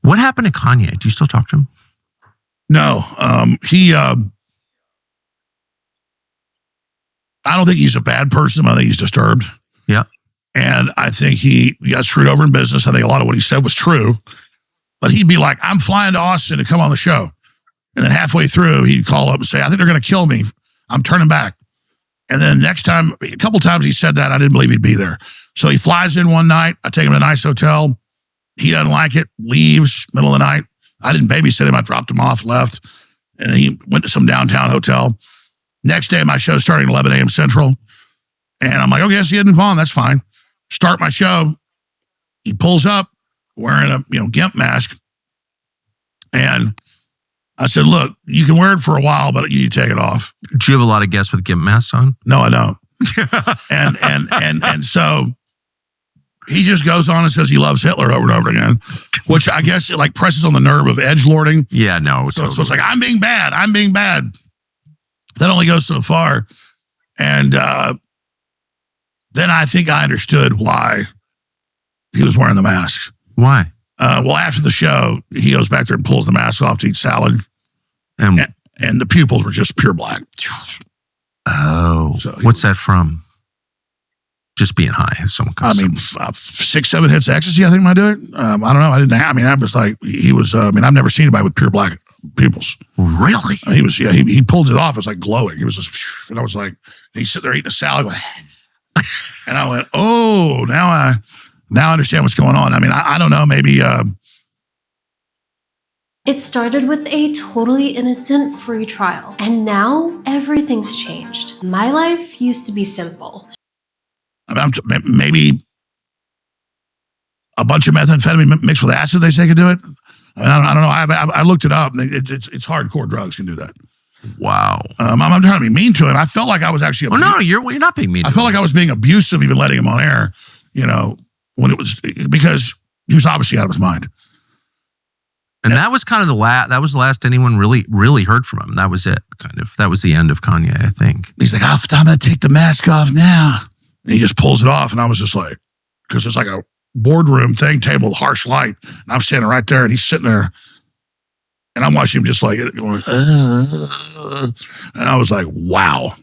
What happened to Kanye? Do you still talk to him? No, I don't think he's a bad person. I think he's disturbed. Yeah. And I think he got screwed over in business. I think a lot of what he said was true. But he'd be like, I'm flying to Austin to come on the show. And then halfway through, he'd call up and say, I think they're going to kill me. I'm turning back. And then next time, a couple times he said that, I didn't believe he'd be there. So he flies in one night. I take him to a nice hotel. He doesn't like it, leaves, middle of the night. I didn't babysit him. I dropped him off, left. And he went to some downtown hotel. Next day, my show's starting at 11 a.m. Central. And I'm like, okay, see you in Vaughn. That's fine. Start my show. He pulls up wearing a GIMP mask. And I said, look, you can wear it for a while, but you need to take it off. Do you have a lot of guests with GIMP masks on? No, I don't. and so he just goes on and says he loves Hitler over and over again, which I guess it like presses on the nerve of edgelording. Yeah, no. So it's like, I'm being bad. I'm being bad. That only goes so far. And then I think I understood why he was wearing the mask. Why? Well, after the show, he goes back there and pulls the mask off to eat salad. And the pupils were just pure black. Oh. So what's that from? Just being high. 6, 7 hits of ecstasy, I think might do it. I don't know. I was like, he was, I've never seen anybody with pure black pupils. Really? He was, he pulled it off. It was like glowing. He was just, and I was like, he's sitting there eating a salad going, and I went, oh, now I understand what's going on. I don't know, maybe. It started with a totally innocent free trial, and now everything's changed. My life used to be simple. Maybe a bunch of methamphetamine mixed with acid, they say could do it. I don't know. I looked it up. It's hardcore drugs can do that. Wow. I'm trying to be mean to him. I felt like I was actually. Oh no, you're not being mean. I felt like I was being abusive, even letting him on air. When it was because he was obviously out of his mind. And that was kind of the the last anyone really heard from him. That was it, kind of. That was the end of Kanye, I think. He's like, I'm going to take the mask off now. And he just pulls it off. And I was just like, because it's like a boardroom thing, table, harsh light. And I'm standing right there and he's sitting there. And I'm watching him just like going, and I was like, wow.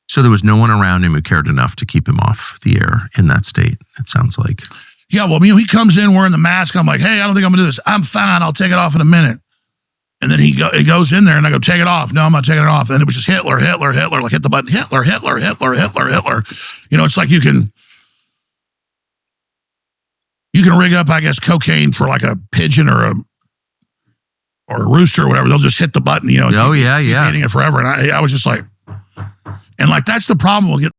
So there was no one around him who cared enough to keep him off the air in that state, it sounds like. Yeah, well, he comes in wearing the mask. I'm like, hey, I don't think I'm going to do this. I'm fine. I'll take it off in a minute. And then he goes in there and I go, take it off. No, I'm not taking it off. And it was just Hitler, like hit the button, Hitler. It's like you can rig up, I guess, cocaine for like a pigeon or a rooster or whatever. They'll just hit the button, Oh, yeah. Keep eating it forever. And I was just like, and like, that's the problem with